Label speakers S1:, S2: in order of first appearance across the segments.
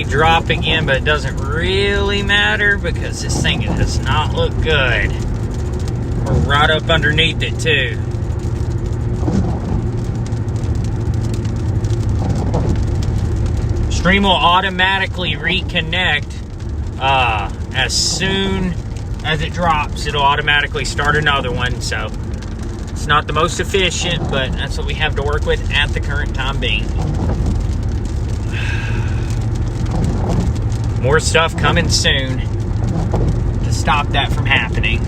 S1: drop again, but it doesn't really matter because this thing does not look good. We're right up underneath it too. Stream will automatically reconnect as soon as it drops. It'll automatically start another one, so it's not the most efficient, but that's what we have to work with at the current time being. More stuff coming soon to stop that from happening.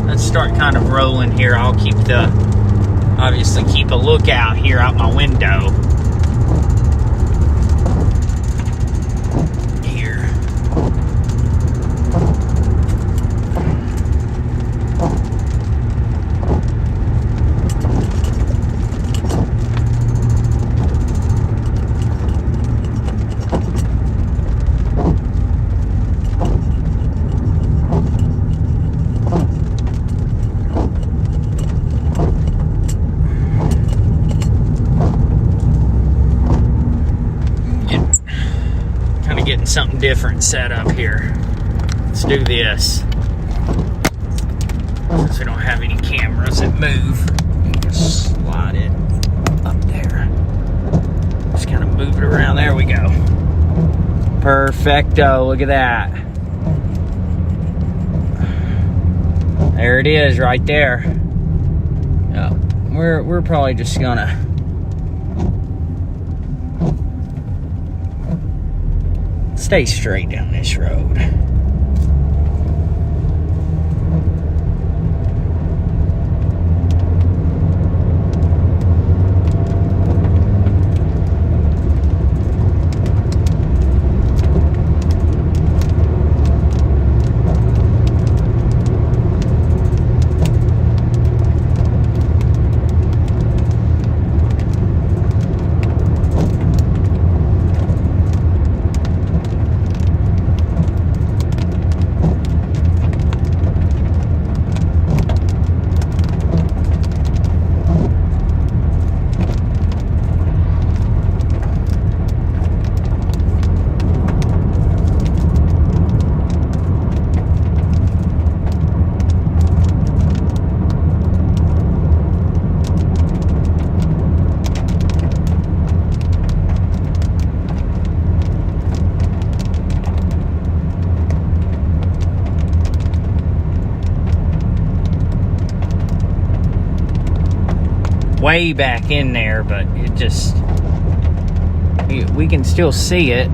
S1: Let's start kind of rolling here. I'll obviously keep a lookout here out my window. Here. Something different set up here. Let's do this. Since we don't have any cameras that move, you can slide it up there. Just kind of move it around. There we go. Perfecto. Look at that. There it is, right there. Oh, we're probably just gonna. Stay straight down this road. Way back in there, but it just, we can still see it.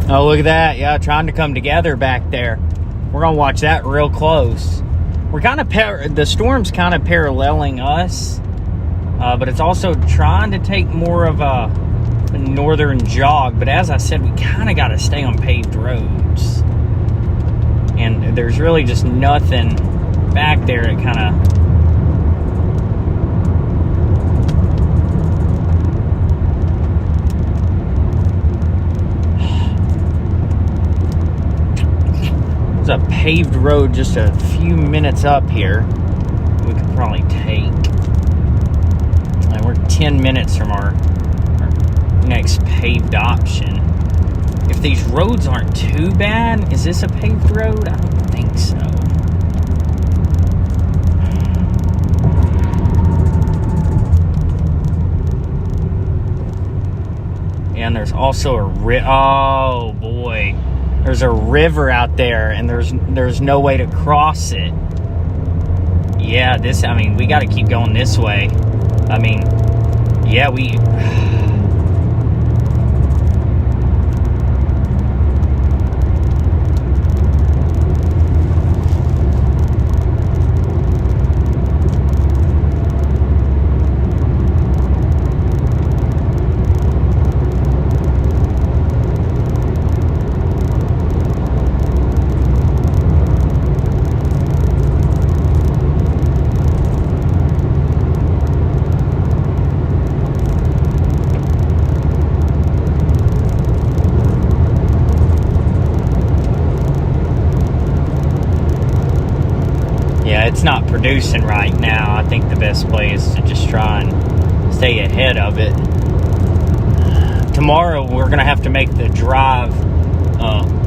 S1: Oh, look at that. Yeah, trying to come together back there. We're gonna watch that real close. We're kind of the storm's kind of paralleling us, but it's also trying to take more of a northern jog. But as I said, we kind of got to stay on paved roads, and there's really just nothing back there. It kind of a paved road just a few minutes up here. We could probably take. We're 10 minutes from our next paved option. If these roads aren't too bad, is this a paved road? I don't think so. And there's also a oh boy. There's a river out there, and there's no way to cross it. Yeah, I mean, we got to keep going this way. I mean, yeah, it's not producing right now. I think the best play is to just try and stay ahead of it. Tomorrow we're going to have to make the drive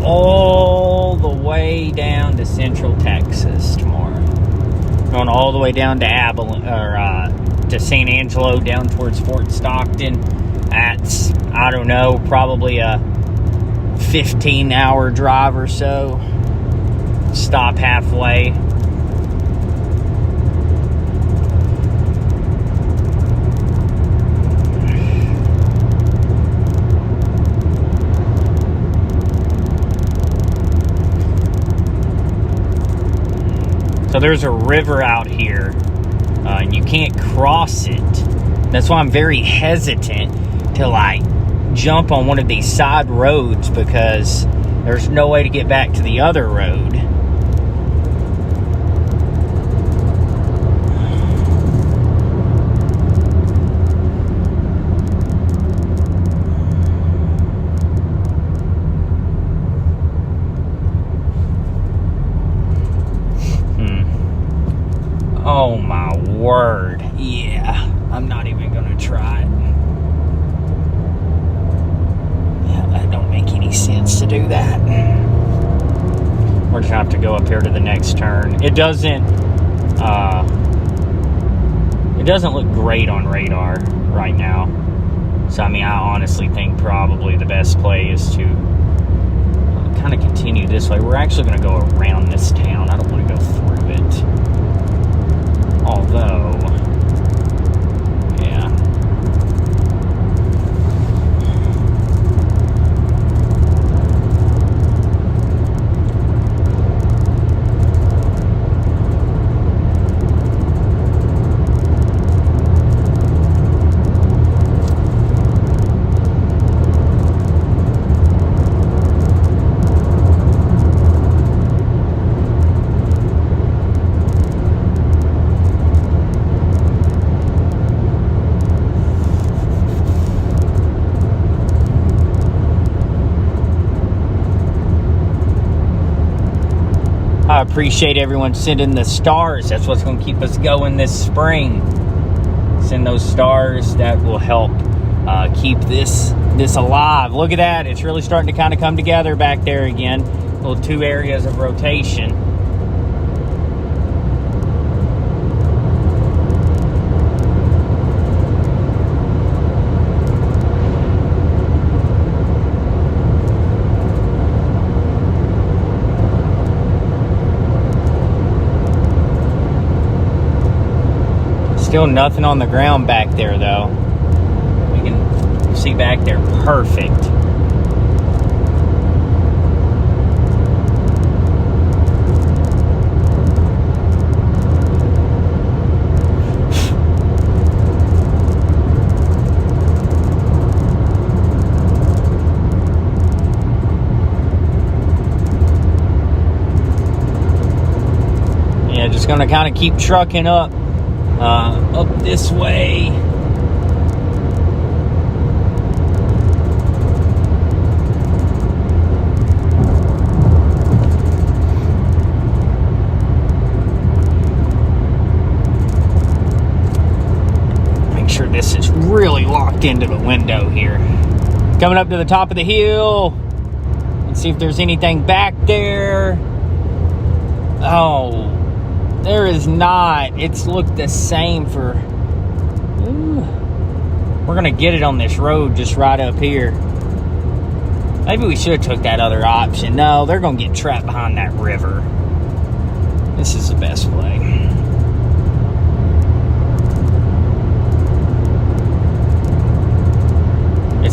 S1: all the way down to Central Texas tomorrow. Going all the way down to to San Angelo, down towards Fort Stockton. That's, I don't know, probably a 15-hour drive or so. Stop halfway. So there's a river out here, and you can't cross it. That's why I'm very hesitant to jump on one of these side roads, because there's no way to get back to the other road. Oh my word. Yeah, I'm not even gonna try it. Yeah, that don't make any sense to do that. We're just gonna have to go up here to the next turn. It doesn't look great on radar right now. So I mean, I honestly think probably the best play is to kind of continue this way. We're actually gonna go around this town. I don't want to go through it. Although, yeah. I appreciate everyone sending the stars. That's what's going to keep us going this spring. Send those stars. That will help keep this alive. Look at that. It's really starting to kind of come together back there again. Little 2 areas of rotation. Still nothing on the ground back there, though. We can see back there perfect. Yeah, just gonna kind of keep trucking up this way. Make sure this is really locked into the window here. Coming up to the top of the hill. Let's see if there's anything back there. Oh, there is not. It's looked the same for... Ooh. We're going to get it on this road just right up here. Maybe we should have took that other option. No, they're going to get trapped behind that river. This is the best play.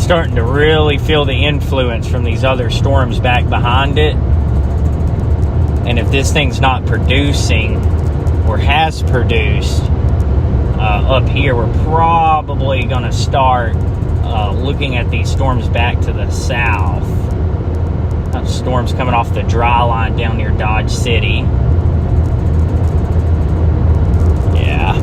S1: starting to really feel the influence from these other storms back behind it. And if this thing's not producing or has produced up here, we're probably going to start looking at these storms back to the south. Storms coming off the dry line down near Dodge City. Yeah.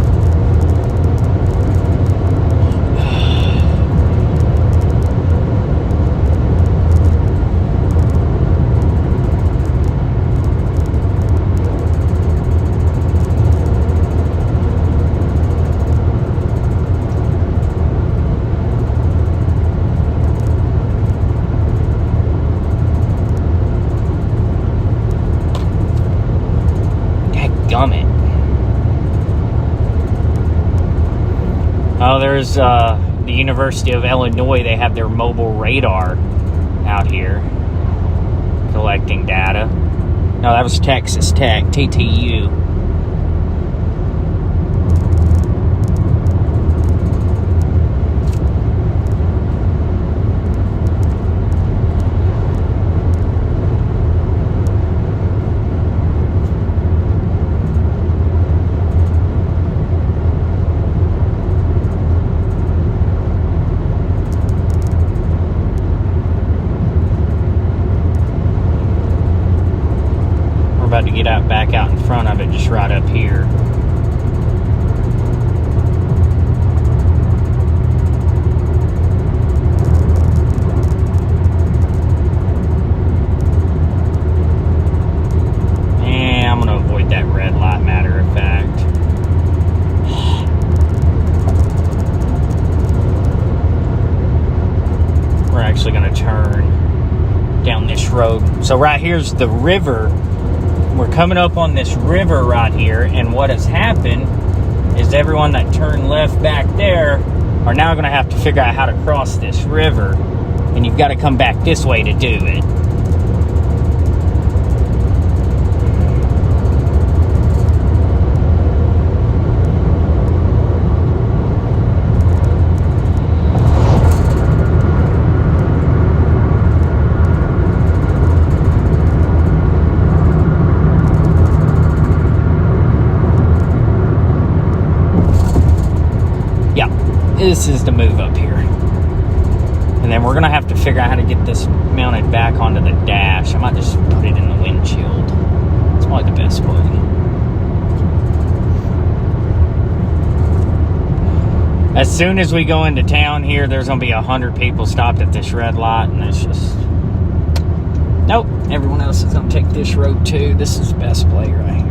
S1: Gummit. Oh, there's the University of Illinois. They have their mobile radar out here collecting data. No, that was Texas Tech, TTU. About to get out back out in front of it, just right up here. And I'm gonna avoid that red light, matter of fact. We're actually gonna turn down this road. So right here's the river. We're coming up on this river right here, and what has happened is everyone that turned left back there are now going to have to figure out how to cross this river, and you've got to come back this way to do it. This is the move up here. And then we're going to have to figure out how to get this mounted back onto the dash. I might just put it in the windshield. It's probably the best way. As soon as we go into town here, there's going to be 100 people stopped at this red light, and it's just... Nope, everyone else is going to take this road too. This is the best play right here.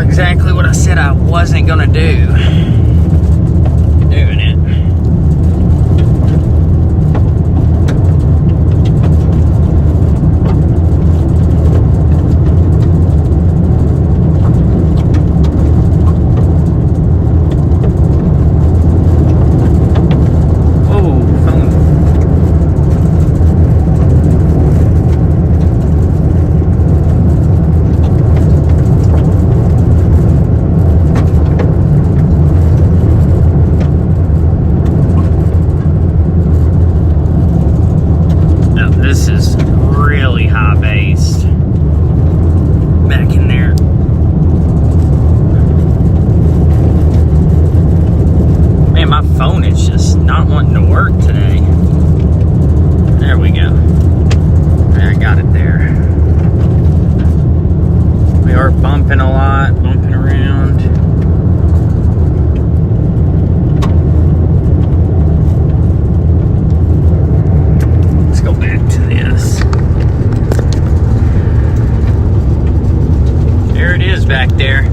S1: Exactly what I said I wasn't gonna do. Doing it. are bumping a lot, bumping around. Let's go back to this. There it is back there.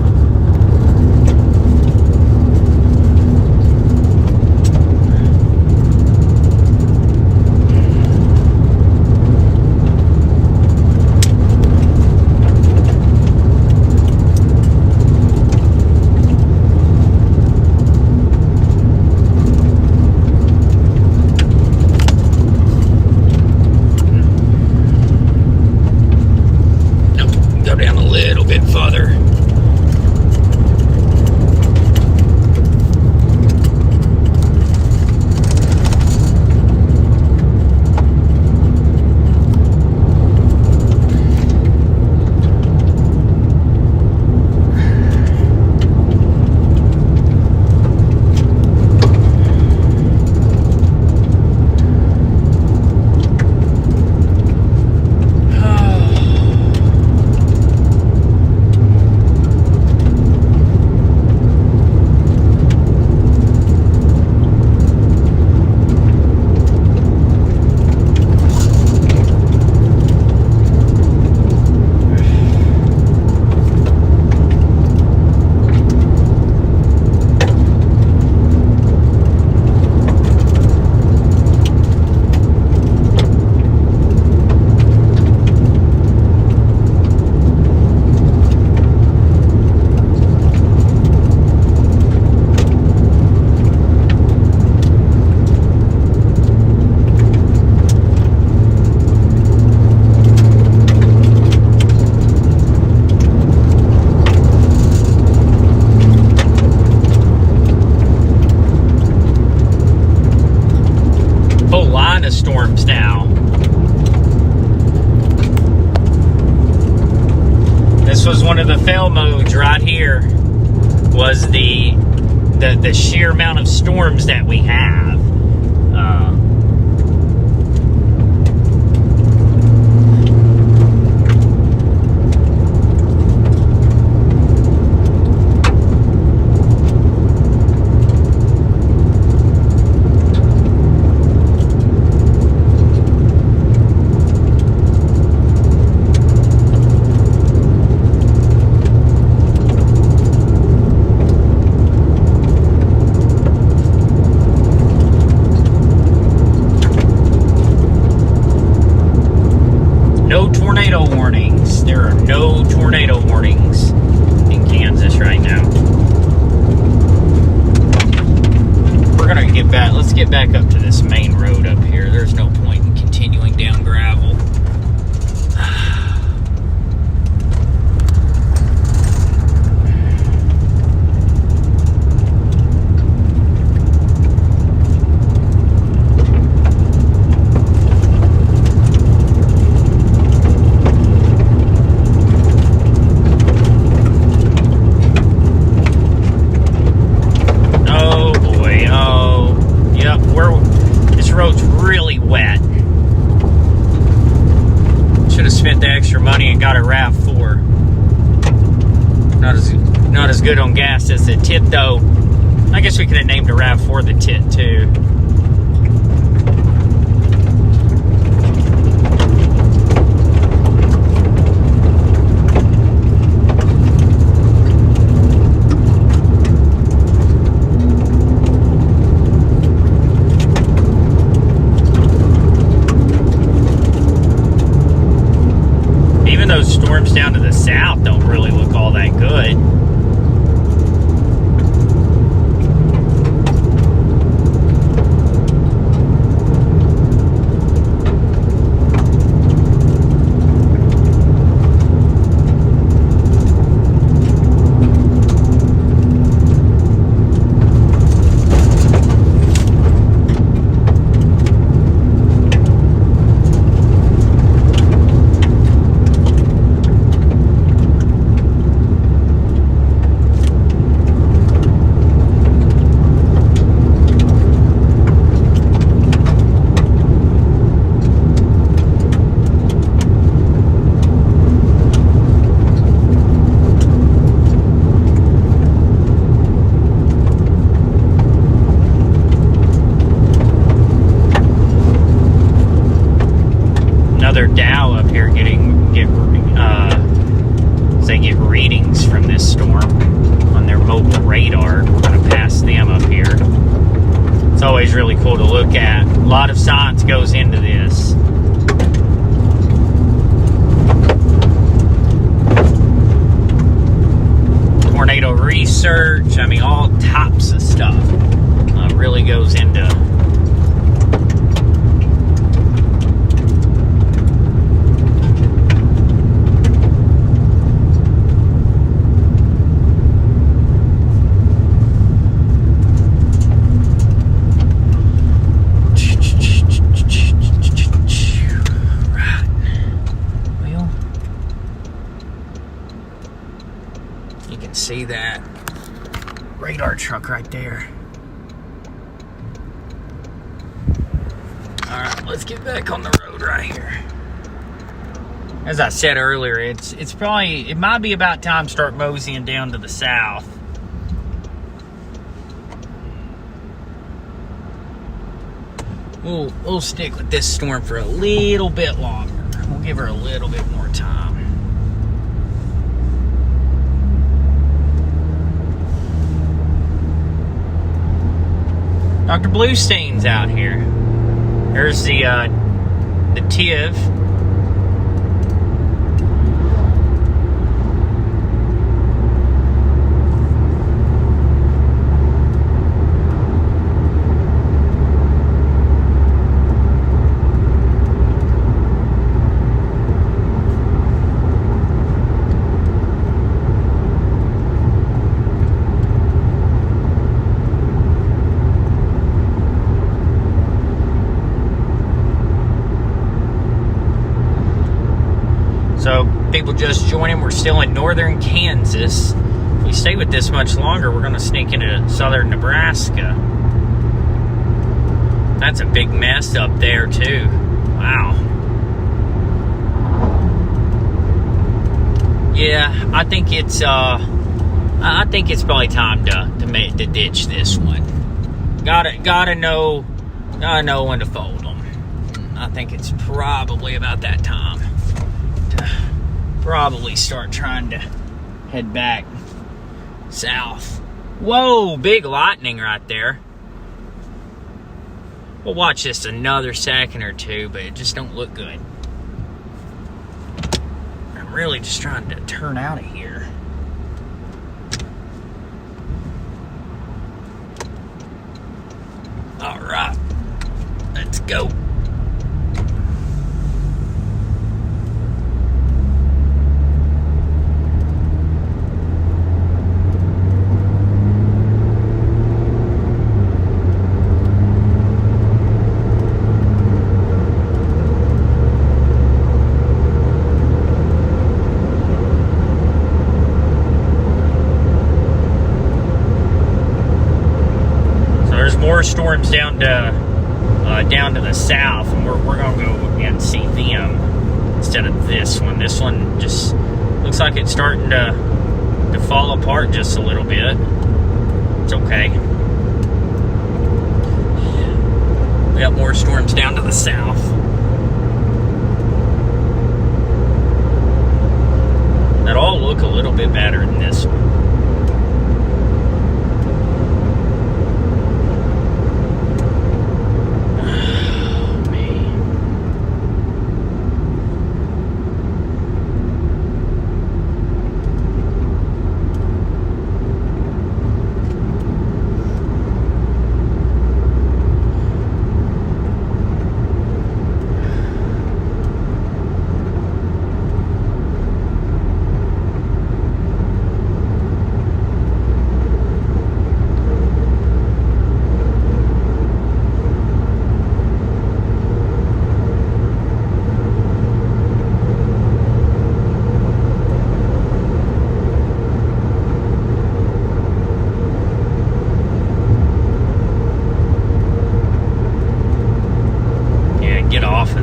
S1: Down a little bit further. Storms now. This was one of the fail modes right here, was the sheer amount of storms that we have. No tornado warnings. There are no tornado warnings in Kansas right now. We're gonna get back. Let's get back up to this main road up here. There's no point in continuing down gravel. This road's really wet. Should have spent the extra money and got a RAV4. Not as good on gas as the Tit though. I guess we could have named the RAV4 the Tit too. Even those storms down to the south don't really look all that good. they get readings from this storm on their mobile radar. We're going to pass them up here. It's always really cool to look at. A lot of science goes into this. Tornado research, I mean, all types of stuff really goes into. See that radar truck right there. All right, let's get back on the road right here. As I said earlier, it might be about time to start moseying down to the south. We'll stick with this storm for a little bit longer. We'll give her a little bit more time. Dr. Bluestein's out here. There's the TIV. So, people just joining, we're still in northern Kansas. If we stay with this much longer, we're going to sneak into southern Nebraska. That's a big mess up there, too. Wow. Yeah, I think it's probably time to ditch this one. Gotta know when to fold them. I think it's probably about that time. Probably start trying to head back south. Whoa, big lightning right there. We'll watch this another second or two, but it just don't look good. I'm really just trying to turn out of here. All right, let's go. More storms down to the south, and we're gonna go and see them instead of this one. This one just looks like it's starting to fall apart just a little bit. It's okay. We got more storms down to the south. That all look a little bit better than this one.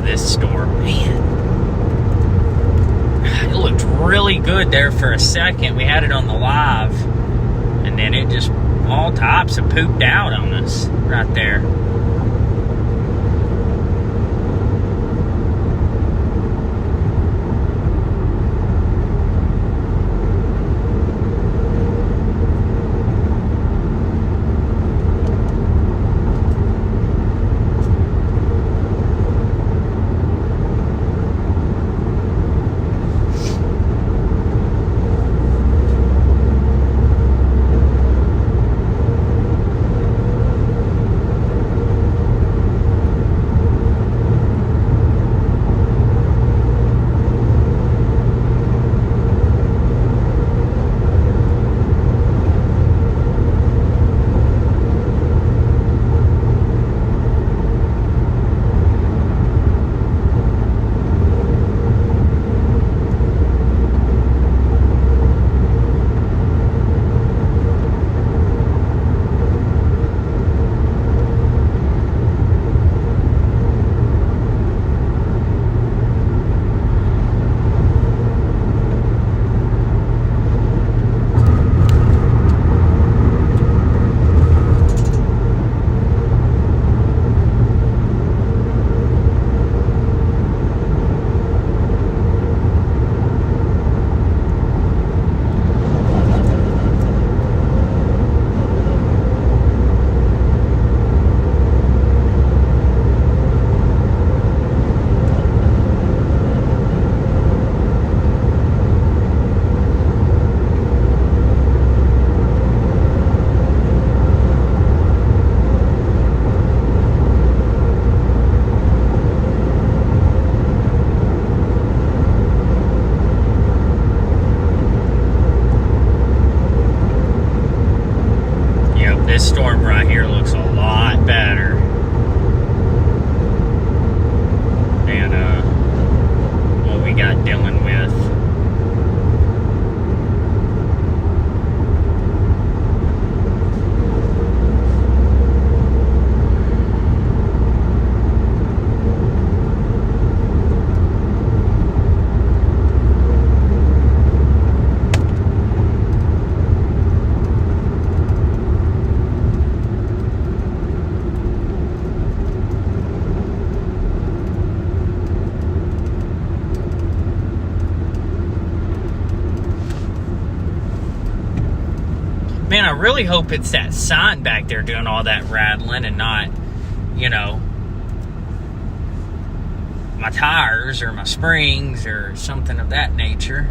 S1: This storm, man, it looked really good there for a second. We had it on the live, and then it just all types of pooped out on us right there. again, I really hope it's that sign back there doing all that rattling and not, you know, my tires or my springs or something of that nature.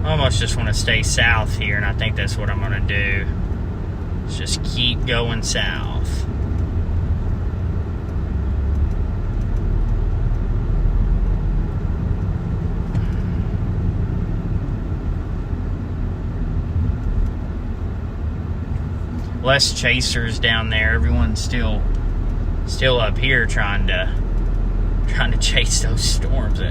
S1: I almost just want to stay south here, and I think that's what I'm going to do. Let's just keep going south. Less chasers down there. Everyone's still up here trying to chase those storms.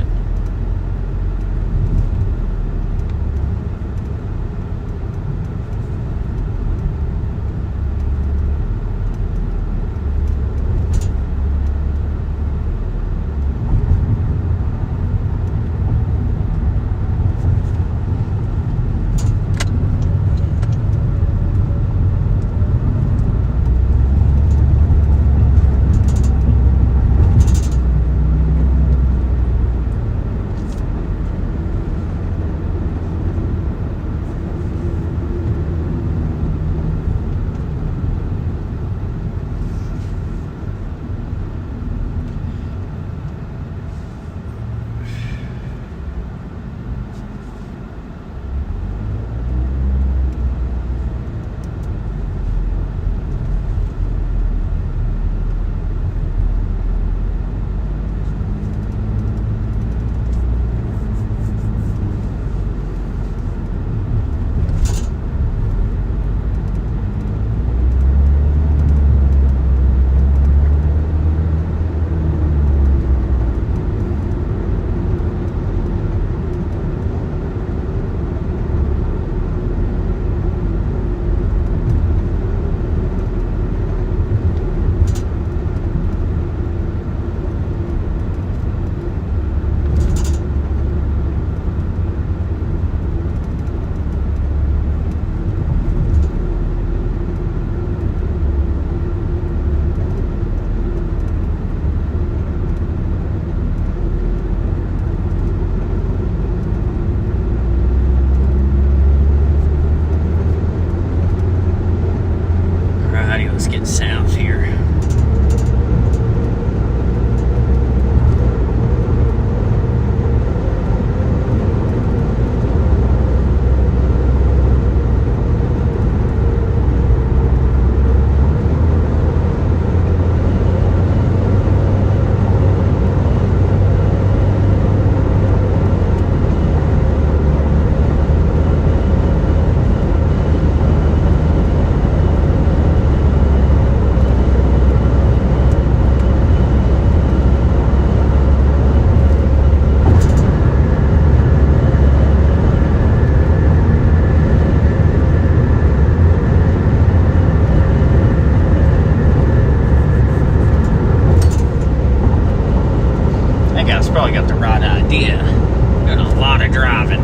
S1: South here. Probably got the right idea. Doing a lot of driving.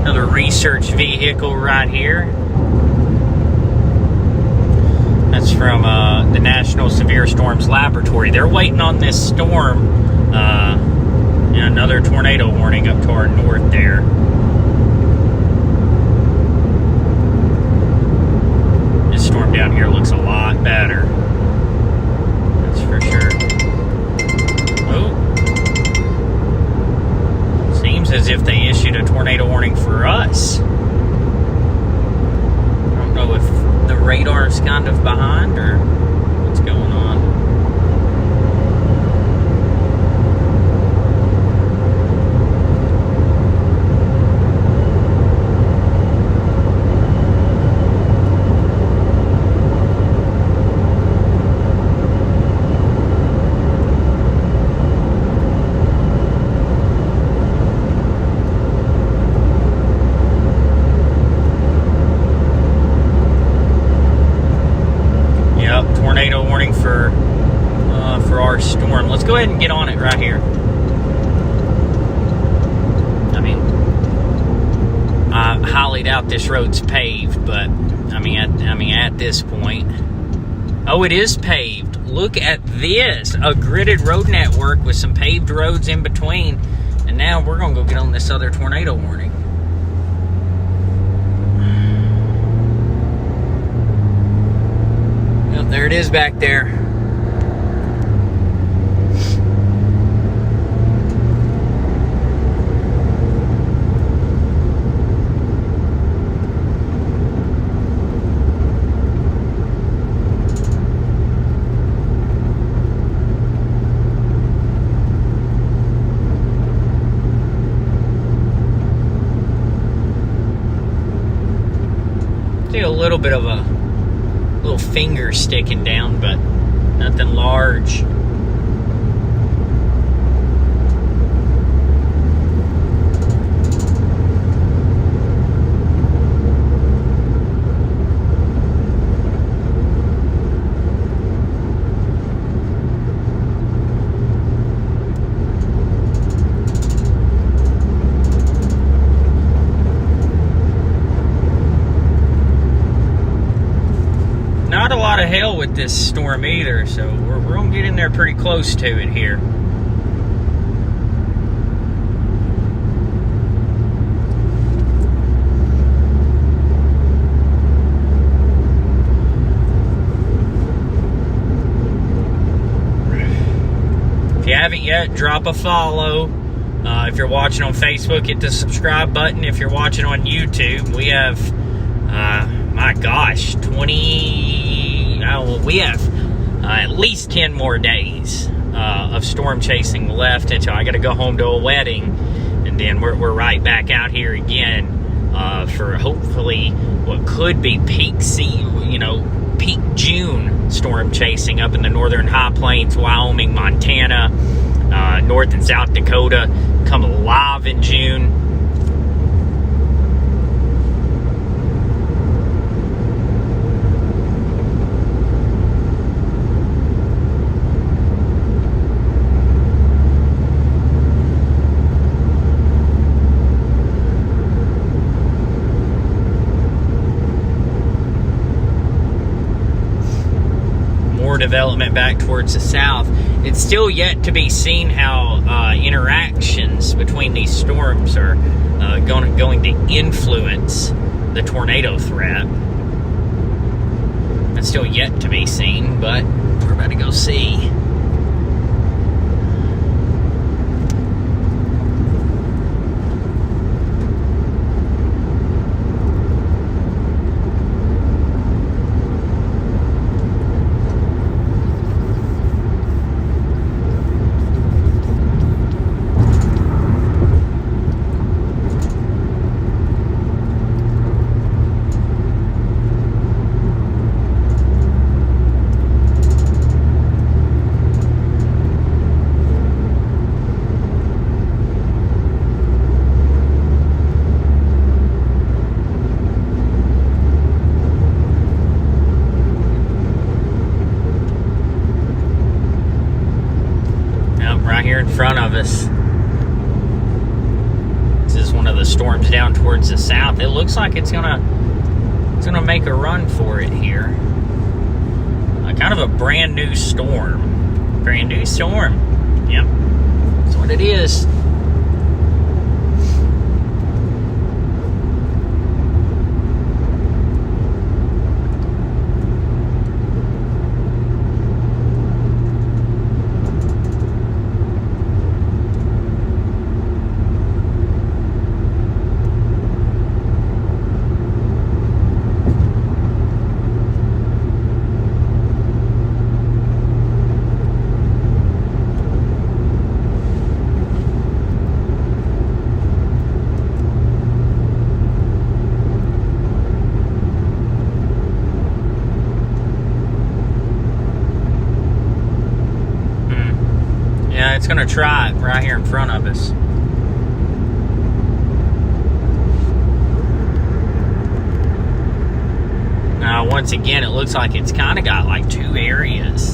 S1: Another research vehicle right here. That's from the National Severe Storms Laboratory. They're waiting on this storm, another tornado. tornado warning up to our north there. This storm down here looks a lot better. That's for sure. Oh. Seems as if they issued a tornado warning for us. I don't know if the radar's kind of behind or what's going on. Tornado warning for our storm. Let's go ahead and get on it right here. I mean, I highly doubt this road's paved, but at this point, oh, it is paved. Look at this, a gridded road network with some paved roads in between, and now we're gonna go get on this other tornado warning. There it is back there. See a little bit of a little finger sticking down, but nothing large. Not a lot of hail with this storm either, so we're gonna get in there pretty close to it here. If you haven't yet, drop a follow. If you're watching on Facebook, hit the subscribe button. If you're watching on YouTube, we have my gosh, we have at least 10 more days of storm chasing left until I got to go home to a wedding, and then we're right back out here again for hopefully what could be peak June storm chasing up in the northern high plains, Wyoming, Montana, North and South Dakota come alive in June. Development back towards the south. It's still yet to be seen how interactions between these storms are going to influence the tornado threat. It's still yet to be seen, but we're about to go see. Here in front of us. This is one of the storms down towards the south. It looks like it's gonna make a run for it here. Kind of a brand new storm. Brand new storm. Yep. That's what it is. it's going to try it right here in front of us. Now, once again, it looks like it's kind of got like two areas.